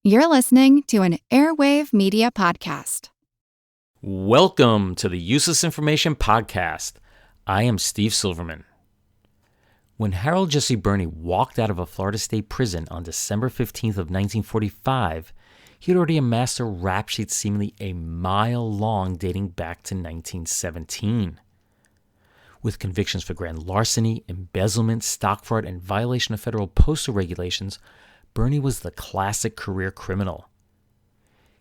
You're listening to an Airwave Media Podcast. Welcome to the Useless Information Podcast. I am Steve Silverman. When Harold Jesse Burney walked out of a Florida state prison on December 15th of 1945, he had already amassed a rap sheet seemingly a mile long dating back to 1917. With convictions for grand larceny, embezzlement, stock fraud, and violation of federal postal regulations, Burney was the classic career criminal.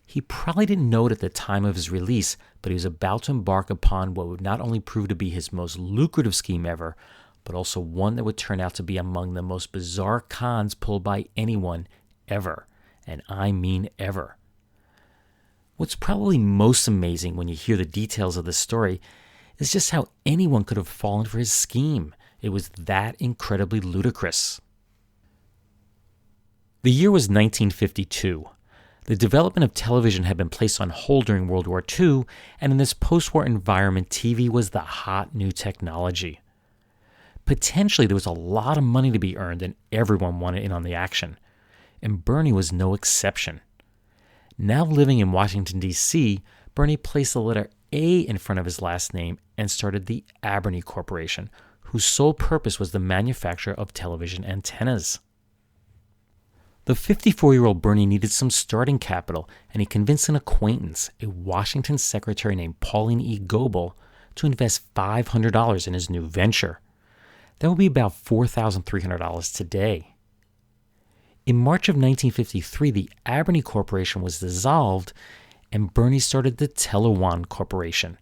He probably didn't know it at the time of his release, but he was about to embark upon what would not only prove to be his most lucrative scheme ever, but also one that would turn out to be among the most bizarre cons pulled by anyone ever, and I mean ever. What's probably most amazing when you hear the details of this story is just how anyone could have fallen for his scheme. It was that incredibly ludicrous. The year was 1952. The development of television had been placed on hold during World War II, and in this post-war environment, TV was the hot new technology. Potentially, there was a lot of money to be earned, and everyone wanted in on the action. And Burney was no exception. Now living in Washington, D.C., Burney placed the letter A in front of his last name and started the Aberney Corporation, whose sole purpose was the manufacture of television antennas. The 54-year-old Burney needed some starting capital, and he convinced an acquaintance, a Washington secretary named Pauline E. Goebel, to invest $500 in his new venture. That would be about $4,300 today. In March of 1953, the Aberney Corporation was dissolved, and Burney started the Telewan Corporation.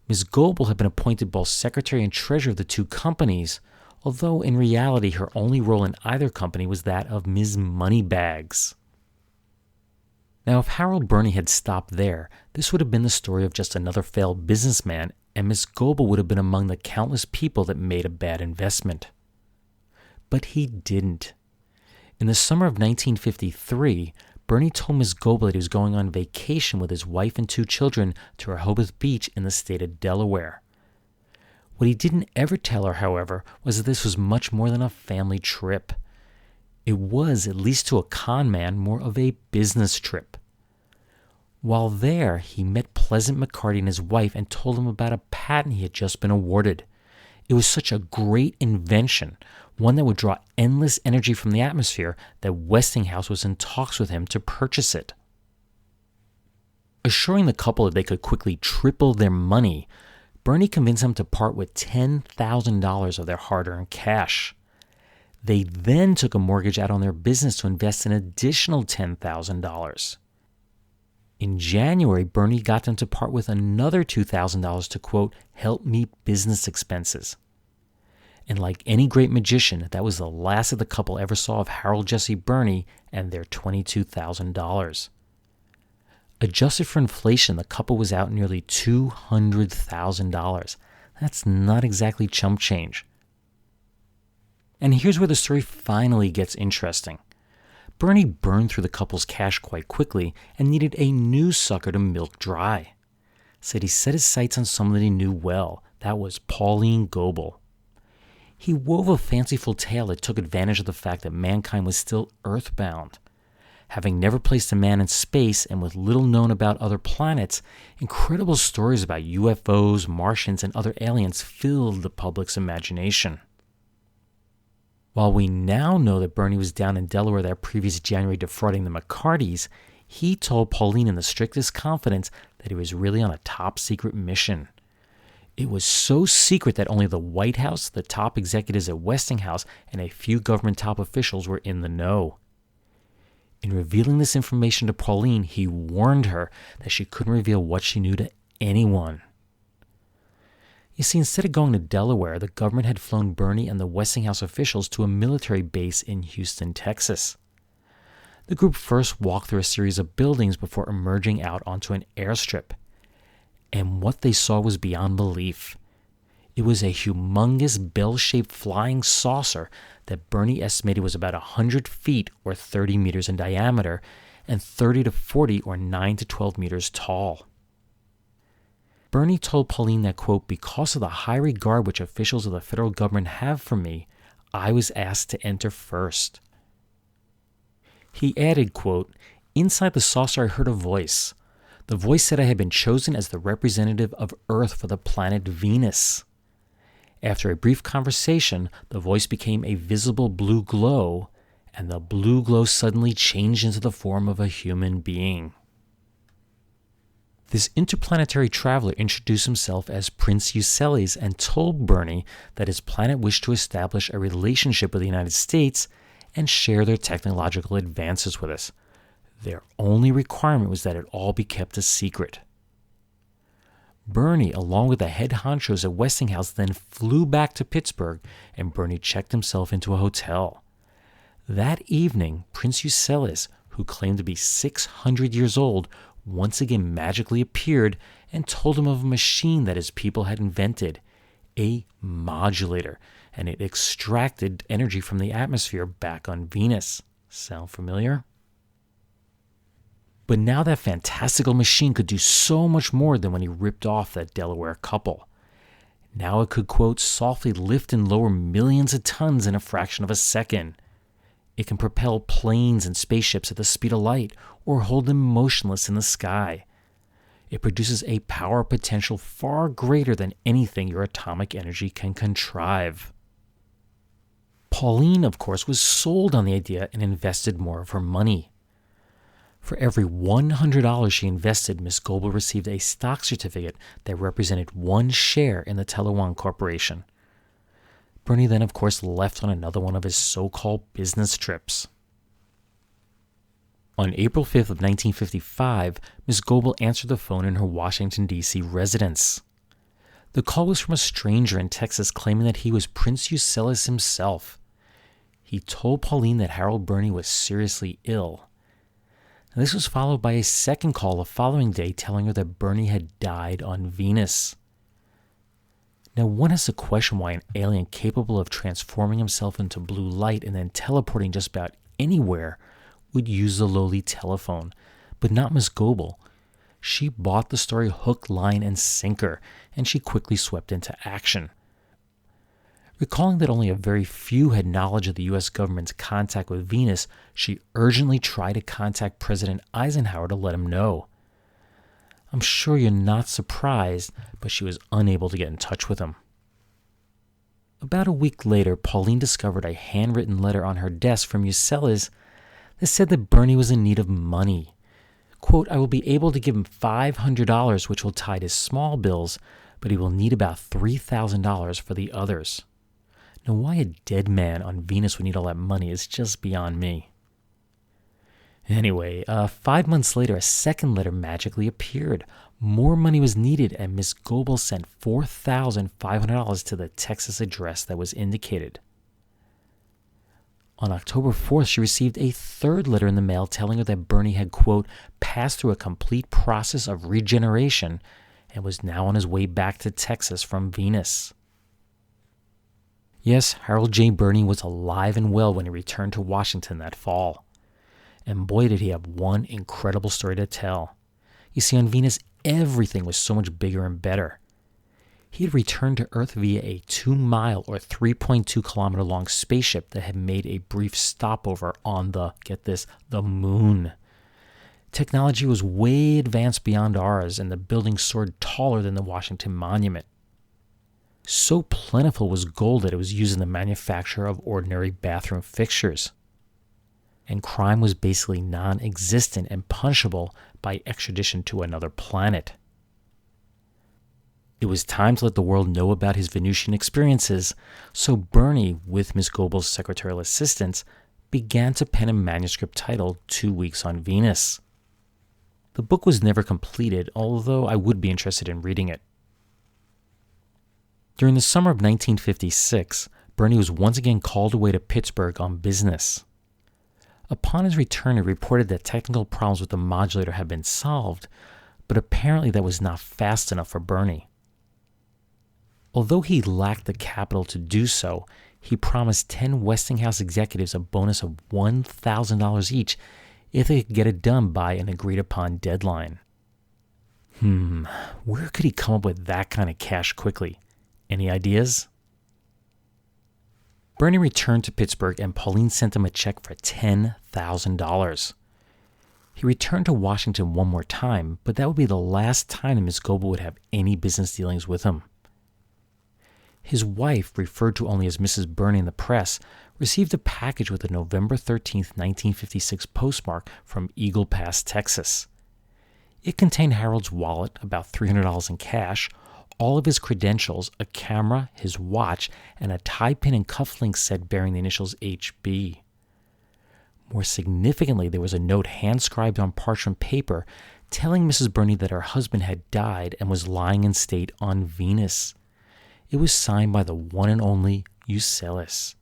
Ms. Goebel had been appointed both secretary and treasurer of the two companies, although in reality her only role in either company was that of Ms. Moneybags. Now, if Harold Burney had stopped there, this would have been the story of just another failed businessman, and Ms. Goebel would have been among the countless people that made a bad investment. But he didn't. In the summer of 1953, Burney told Ms. Goebel that he was going on vacation with his wife and two children to Rehoboth Beach in the state of Delaware. What he didn't ever tell her, however, was that this was much more than a family trip. It was, at least to a con man, more of a business trip. While there, he met Pleasant McCarty and his wife and told them about a patent he had just been awarded. It was such a great invention, one that would draw endless energy from the atmosphere, that Westinghouse was in talks with him to purchase it. Assuring the couple that they could quickly triple their money, Burney convinced them to part with $10,000 of their hard-earned cash. They then took a mortgage out on their business to invest an additional $10,000. In January, Burney got them to part with another $2,000 to, quote, help meet business expenses. And like any great magician, that was the last that the couple ever saw of Harold Jesse Burney and their $22,000. Adjusted for inflation, the couple was out nearly $200,000. That's not exactly chump change. And here's where the story finally gets interesting. Burney burned through the couple's cash quite quickly and needed a new sucker to milk dry. Said he set his sights on someone that he knew well. That was Pauline Goebel. He wove a fanciful tale that took advantage of the fact that mankind was still earthbound. Having never placed a man in space and with little known about other planets, incredible stories about UFOs, Martians, and other aliens filled the public's imagination. While we now know that Burney was down in Delaware that previous January defrauding the McCartys, he told Pauline in the strictest confidence that he was really on a top-secret mission. It was so secret that only the White House, the top executives at Westinghouse, and a few government top officials were in the know. In revealing this information to Pauline, he warned her that she couldn't reveal what she knew to anyone. You see, instead of going to Delaware, the government had flown Burney and the Westinghouse officials to a military base in Houston, Texas. The group first walked through a series of buildings before emerging out onto an airstrip. And what they saw was beyond belief. It was a humongous bell-shaped flying saucer that Burney estimated was about 100 feet or 30 meters in diameter and 30 to 40 or 9 to 12 meters tall. Burney told Pauline that, quote, because of the high regard which officials of the federal government have for me, I was asked to enter first. He added, quote, "Inside the saucer I heard a voice. The voice said I had been chosen as the representative of Earth for the planet Venus. After a brief conversation, the voice became a visible blue glow, and the blue glow suddenly changed into the form of a human being." This interplanetary traveler introduced himself as Prince Euseles and told Bernie that his planet wished to establish a relationship with the United States and share their technological advances with us. Their only requirement was that it all be kept a secret. Bernie, along with the head honchos at Westinghouse, then flew back to Pittsburgh, and Bernie checked himself into a hotel. That evening, Prince Euseles, who claimed to be 600 years old, once again magically appeared and told him of a machine that his people had invented, a modulator, and it extracted energy from the atmosphere back on Venus. Sound familiar? But now that fantastical machine could do so much more than when he ripped off that Delaware couple. Now it could, quote, softly lift and lower millions of tons in a fraction of a second. It can propel planes and spaceships at the speed of light or hold them motionless in the sky. It produces a power potential far greater than anything your atomic energy can contrive. Pauline, of course, was sold on the idea and invested more of her money. For every $100 she invested, Miss Goebel received a stock certificate that represented one share in the Telewan Corporation. Bernie then, of course, left on another one of his so-called business trips. On April 5th of 1955, Miss Goebel answered the phone in her Washington, D.C. residence. The call was from a stranger in Texas claiming that he was Prince Euseles himself. He told Pauline that Harold Bernie was seriously ill. Now, this was followed by a second call the following day telling her that Bernie had died on Venus. Now, one has to question why an alien capable of transforming himself into blue light and then teleporting just about anywhere would use the lowly telephone, but not Miss Goebel. She bought the story hook, line, and sinker, and she quickly swept into action. Recalling that only a very few had knowledge of the U.S. government's contact with Venus, she urgently tried to contact President Eisenhower to let him know. I'm sure you're not surprised, but she was unable to get in touch with him. About a week later, Pauline discovered a handwritten letter on her desk from Euseles that said that Bernie was in need of money. Quote, "I will be able to give him $500, which will tide his small bills, but he will need about $3,000 for the others." Now, why a dead man on Venus would need all that money is just beyond me. Anyway, 5 months later, a second letter magically appeared. More money was needed, and Miss Goebel sent $4,500 to the Texas address that was indicated. On October 4th, she received a third letter in the mail telling her that Bernie had, quote, passed through a complete process of regeneration and was now on his way back to Texas from Venus. Yes, Harold J. Bernie was alive and well when he returned to Washington that fall. And boy, did he have one incredible story to tell. You see, on Venus, everything was so much bigger and better. He had returned to Earth via a 2-mile or 3.2-kilometer long spaceship that had made a brief stopover on the, get this, the moon. Technology was way advanced beyond ours, and the building soared taller than the Washington Monument. So plentiful was gold that it was used in the manufacture of ordinary bathroom fixtures. And crime was basically non-existent and punishable by extradition to another planet. It was time to let the world know about his Venusian experiences, so Bernie, with Miss Goebel's secretarial assistance, began to pen a manuscript titled 2 Weeks on Venus. The book was never completed, although I would be interested in reading it. During the summer of 1956, Bernie was once again called away to Pittsburgh on business. Upon his return, he reported that technical problems with the modulator had been solved, but apparently that was not fast enough for Bernie. Although he lacked the capital to do so, he promised 10 Westinghouse executives a bonus of $1,000 each if they could get it done by an agreed-upon deadline. Where could he come up with that kind of cash quickly? Any ideas? Bernie returned to Pittsburgh and Pauline sent him a check for $10,000. He returned to Washington one more time, but that would be the last time that Miss Goebel would have any business dealings with him. His wife, referred to only as Mrs. Bernie in the press, received a package with a November 13, 1956 postmark from Eagle Pass, Texas. It contained Harold's wallet, about $300 in cash, all of his credentials, a camera, his watch, and a tie pin and cufflink set bearing the initials HB. More significantly, there was a note hand-scribed on parchment paper telling Mrs. Bernie that her husband had died and was lying in state on Venus. It was signed by the one and only Euselis.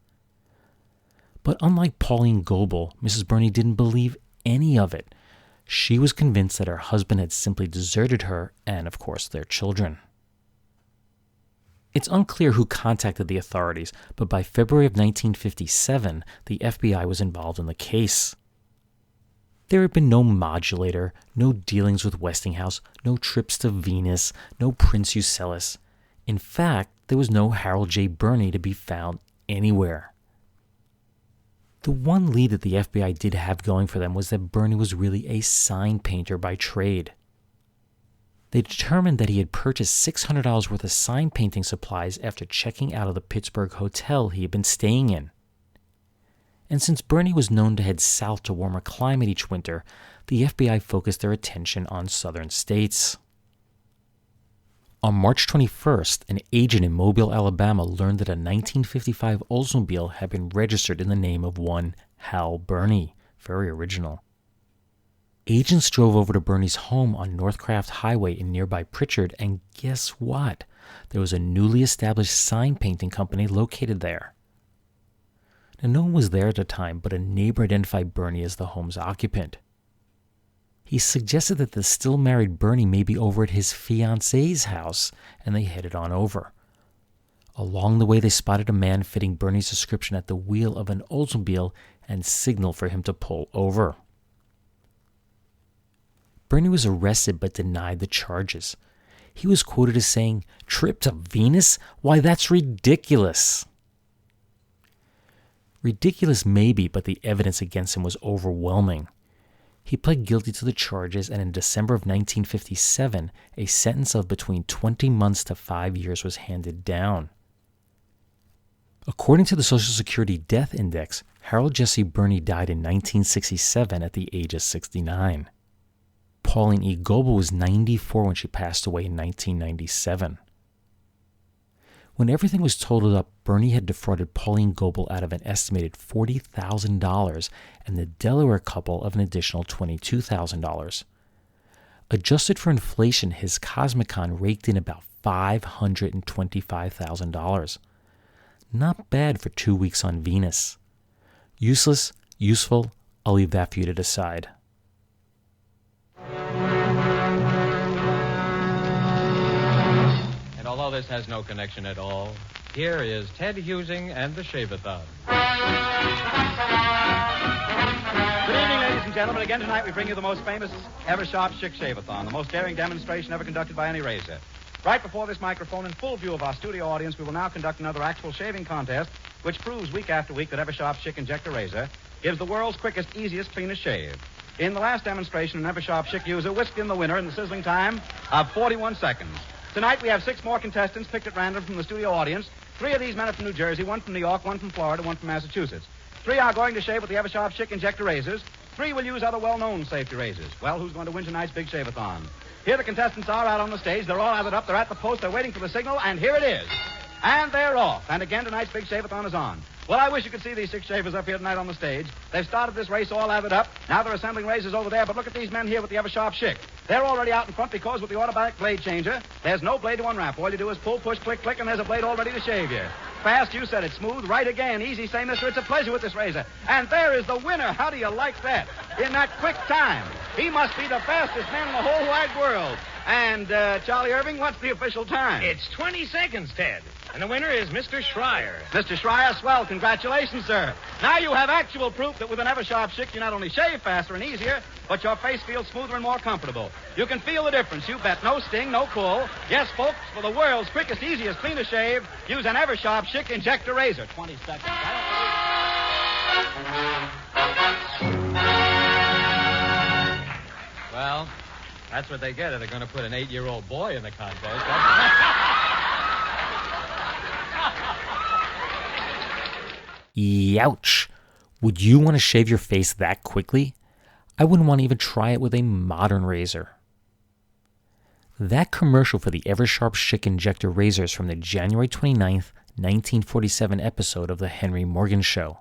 But unlike Pauline Goebel, Mrs. Bernie didn't believe any of it. She was convinced that her husband had simply deserted her and, of course, their children. It's unclear who contacted the authorities, but by February of 1957, the FBI was involved in the case. There had been no modulator, no dealings with Westinghouse, no trips to Venus, no Prince Euselis. In fact, there was no Harold J. Bernie to be found anywhere. The one lead that the FBI did have going for them was that Bernie was really a sign painter by trade. They determined that he had purchased $600 worth of sign painting supplies after checking out of the Pittsburgh hotel he had been staying in. And since Bernie was known to head south to warmer climate each winter, the FBI focused their attention on southern states. On March 21st, an agent in Mobile, Alabama learned that a 1955 Oldsmobile had been registered in the name of one Hal Bernie. Very original. Agents drove over to Bernie's home on Northcraft Highway in nearby Pritchard, and guess what? There was a newly established sign painting company located there. Now, no one was there at the time, but a neighbor identified Bernie as the home's occupant. He suggested that the still married Bernie may be over at his fiancée's house, and they headed on over. Along the way, they spotted a man fitting Bernie's description at the wheel of an Oldsmobile and signaled for him to pull over. Bernie was arrested but denied the charges. He was quoted as saying, "Trip to Venus? Why, that's ridiculous." Ridiculous maybe, but the evidence against him was overwhelming. He pled guilty to the charges, and in December of 1957, a sentence of between 20 months to 5 years was handed down. According to the Social Security Death Index, Harold Jesse Bernie died in 1967 at the age of 69. Pauline E. Goebel was 94 when she passed away in 1997. When everything was totaled up, Bernie had defrauded Pauline Goebel out of an estimated $40,000 and the Delaware couple of an additional $22,000. Adjusted for inflation, his Cosmicon raked in about $525,000. Not bad for 2 weeks on Venus. Useless, useful, I'll leave that for you to decide. Although this has no connection at all, here is Ted Husing and the Shave-a-thon. Good evening, ladies and gentlemen. Again tonight we bring you the most famous ever sharp Schick Shave-a-thon, the most daring demonstration ever conducted by any razor. Right before this microphone, in full view of our studio audience, we will now conduct another actual shaving contest, which proves week after week that Eversharp Schick Injector Razor gives the world's quickest, easiest, cleanest shave. In the last demonstration, an Eversharp Schick user whisked in the winner in the sizzling time of 41 seconds. Tonight, we have 6 more contestants picked at random from the studio audience. 3 of these men are from New Jersey, 1 from New York, 1 from Florida, 1 from Massachusetts. 3 are going to shave with the Eversharp Schick Injector Razors. 3 will use other well-known safety razors. Well, who's going to win tonight's big shave-a-thon? Here the contestants are out on the stage. They're all lathered up. They're at the post. They're waiting for the signal, and here it is. And they're off. And again, tonight's big shave-a-thon is on. Well, I wish you could see these 6 shavers up here tonight on the stage. They've started this race all lathered up. Now they're assembling razors over there, but look at these men here with the Eversharp Schick. They're already out in front because with the automatic blade changer, there's no blade to unwrap. All you do is pull, push, click, click, and there's a blade all ready to shave you. Fast, you said it. Smooth, right again. Easy, say, mister, it's a pleasure with this razor. And there is the winner. How do you like that? In that quick time. He must be the fastest man in the whole wide world. And, Charlie Irving, what's the official time? It's 20 seconds, Ted. And the winner is Mr. Schreier. Mr. Schreier, swell. Congratulations, sir. Now you have actual proof that with an Eversharp Schick, you not only shave faster and easier, but your face feels smoother and more comfortable. You can feel the difference. You bet. No sting, no pull. Yes, folks, for the world's quickest, easiest, cleanest shave, use an Eversharp Schick Injector Razor. 20 seconds. Well, that's what they get if they're going to put an 8-year-old boy in the contest. Youch. Would you want to shave your face that quickly? I wouldn't want to even try it with a modern razor. That commercial for the Eversharp Schick Injector Razor is from the January 29th, 1947 episode of The Henry Morgan Show.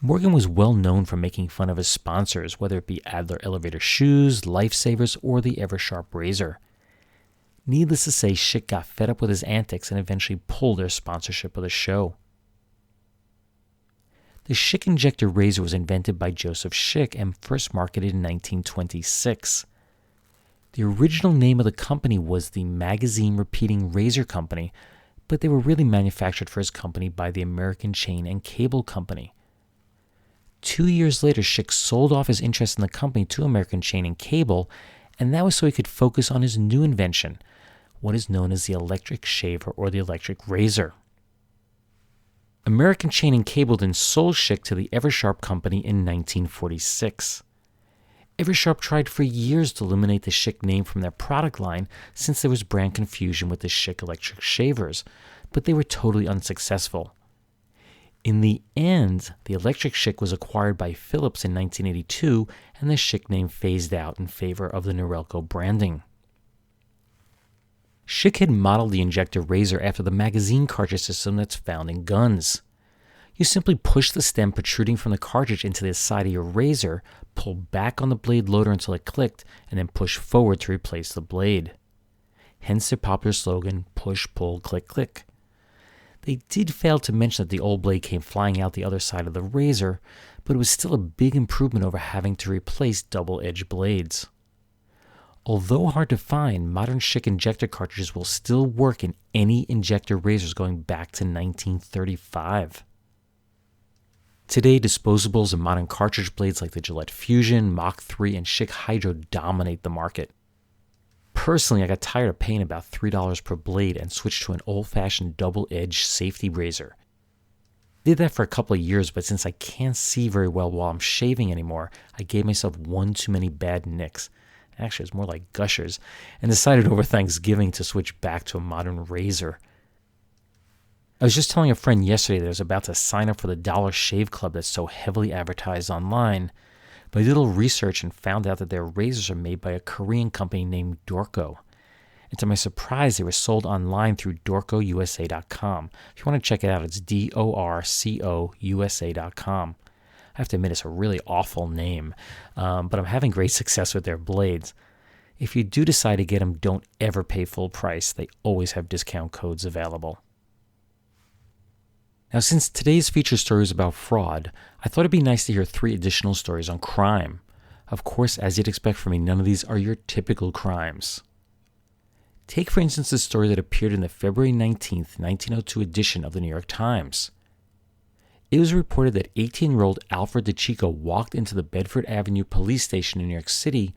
Morgan was well known for making fun of his sponsors, whether it be Adler Elevator Shoes, Lifesavers, or the Eversharp Razor. Needless to say, Schick got fed up with his antics and eventually pulled their sponsorship of the show. The Schick Injector Razor was invented by Joseph Schick and first marketed in 1926. The original name of the company was the Magazine Repeating Razor Company, but they were really manufactured for his company by the American Chain and Cable Company. 2 years later, Schick sold off his interest in the company to American Chain and Cable, and that was so he could focus on his new invention, what is known as the electric shaver or the electric razor. American Chain and Cable then sold Schick to the Eversharp Company in 1946. Eversharp tried for years to eliminate the Schick name from their product line since there was brand confusion with the Schick electric shavers, but they were totally unsuccessful. In the end, the electric Schick was acquired by Philips in 1982, and the Schick name phased out in favor of the Norelco branding. Schick had modeled the injector razor after the magazine cartridge system that's found in guns. You simply push the stem protruding from the cartridge into the side of your razor, pull back on the blade loader until it clicked, and then push forward to replace the blade. Hence their popular slogan, push, pull, click, click. They did fail to mention that the old blade came flying out the other side of the razor, but it was still a big improvement over having to replace double-edged blades. Although hard to find, modern Schick injector cartridges will still work in any injector razors going back to 1935. Today, disposables and modern cartridge blades like the Gillette Fusion, Mach 3, and Schick Hydro dominate the market. Personally, I got tired of paying about $3 per blade and switched to an old-fashioned double-edged safety razor. Did that for a couple of years, but since I can't see very well while I'm shaving anymore, I gave myself one too many bad nicks. Actually, it's more like gushers, and decided over Thanksgiving to switch back to a modern razor. I was just telling a friend yesterday that I was about to sign up for the Dollar Shave Club that's so heavily advertised online, but I did a little research and found out that their razors are made by a Korean company named Dorco. And to my surprise, they were sold online through DorcoUSA.com. If you want to check it out, it's DorcoUSA.com. I have to admit, it's a really awful name, but I'm having great success with their blades. If you do decide to get them, don't ever pay full price. They always have discount codes available. Now, since today's feature story is about fraud, I thought it'd be nice to hear 3 additional stories on crime. Of course, as you'd expect from me, none of these are your typical crimes. Take, for instance, the story that appeared in the February 19th, 1902 edition of the New York Times. It was reported that 18-year-old Alfred DeCicco walked into the Bedford Avenue police station in New York City,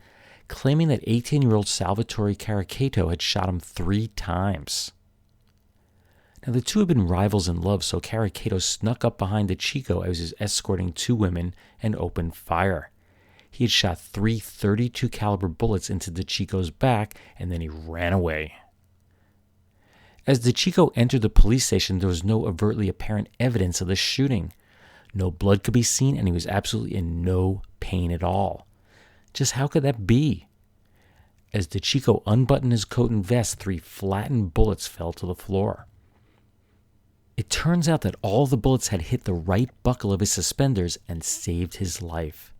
claiming that 18-year-old Salvatore Caricato had shot him 3 times. Now, the two had been rivals in love, so Caricato snuck up behind DeCicco as he was escorting 2 women and opened fire. He had shot 3 .32 caliber bullets into DeCicco's back, and then he ran away. As DeCicco entered the police station, there was no overtly apparent evidence of the shooting. No blood could be seen, and he was absolutely in no pain at all. Just how could that be? As DeCicco unbuttoned his coat and vest, 3 flattened bullets fell to the floor. It turns out that all the bullets had hit the right buckle of his suspenders and saved his life.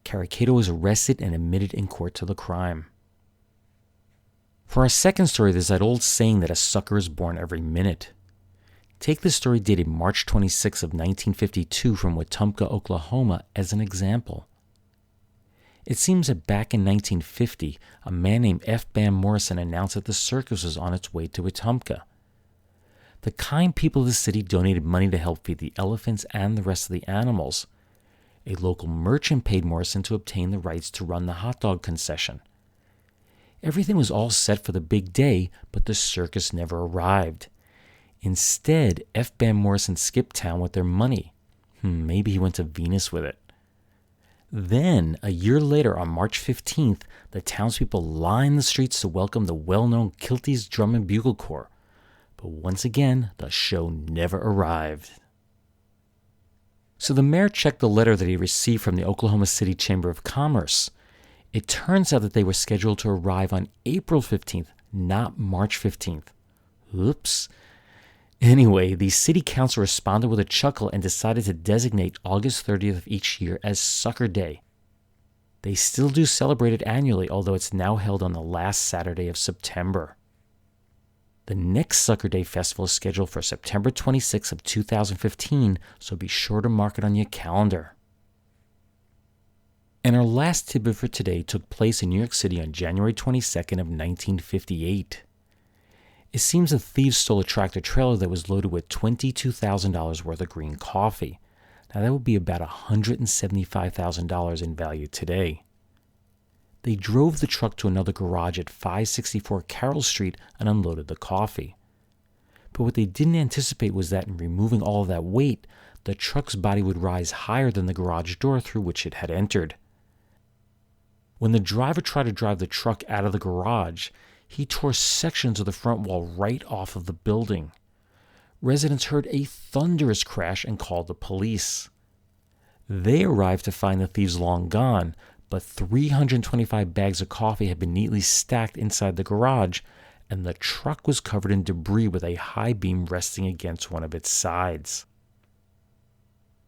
Caricato was arrested and admitted in court to the crime. For our second story, there's that old saying that a sucker is born every minute. Take the story dated March 26 of 1952 from Wetumpka, Oklahoma as an example. It seems that back in 1950, a man named F. Bam Morrison announced that the circus was on its way to Wetumpka. The kind people of the city donated money to help feed the elephants and the rest of the animals. A local merchant paid Morrison to obtain the rights to run the hot dog concession. Everything was all set for the big day, but the circus never arrived. Instead, F. Bam Morrison skipped town with their money. Maybe he went to Venus with it. Then, a year later, on March 15th, the townspeople lined the streets to welcome the well-known Kilties Drum and Bugle Corps. But once again, the show never arrived. So the mayor checked the letter that he received from the Oklahoma City Chamber of Commerce. It turns out that they were scheduled to arrive on April 15th, not March 15th. Oops. Anyway, the city council responded with a chuckle and decided to designate August 30th of each year as Sucker Day. They still do celebrate it annually, although it's now held on the last Saturday of September. The next Sucker Day festival is scheduled for September 26th of 2015, so be sure to mark it on your calendar. And our last tidbit for today took place in New York City on January 22nd of 1958. It seems the thieves stole a tractor trailer that was loaded with $22,000 worth of green coffee. Now that would be about $175,000 in value today. They drove the truck to another garage at 564 Carroll Street and unloaded the coffee. But what they didn't anticipate was that in removing all of that weight, the truck's body would rise higher than the garage door through which it had entered. When the driver tried to drive the truck out of the garage, he tore sections of the front wall right off of the building. Residents heard a thunderous crash and called the police. They arrived to find the thieves long gone, but 325 bags of coffee had been neatly stacked inside the garage, and the truck was covered in debris with a high beam resting against one of its sides.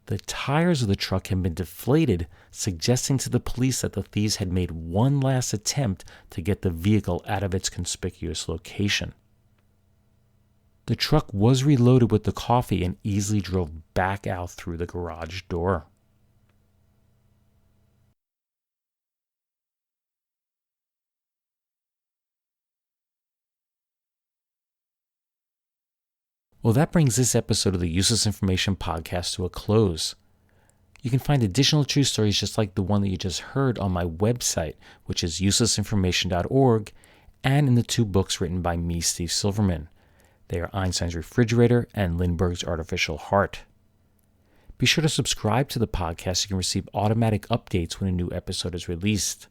The tires of the truck had been deflated, suggesting to the police that the thieves had made one last attempt to get the vehicle out of its conspicuous location. The truck was reloaded with the coffee and easily drove back out through the garage door. Well, that brings this episode of the Useless Information Podcast to a close. You can find additional true stories just like the one that you just heard on my website, which is uselessinformation.org, and in the two books written by me, Steve Silverman. They are Einstein's Refrigerator and Lindbergh's Artificial Heart. Be sure to subscribe to the podcast so you can receive automatic updates when a new episode is released.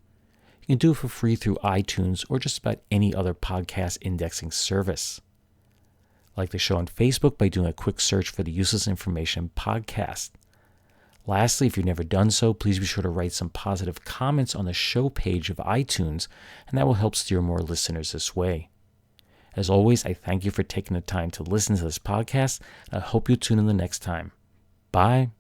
You can do it for free through iTunes or just about any other podcast indexing service. Like the show on Facebook by doing a quick search for the Useless Information Podcast. Lastly, if you've never done so, please be sure to write some positive comments on the show page of iTunes, and that will help steer more listeners this way. As always, I thank you for taking the time to listen to this podcast, and I hope you'll tune in the next time. Bye.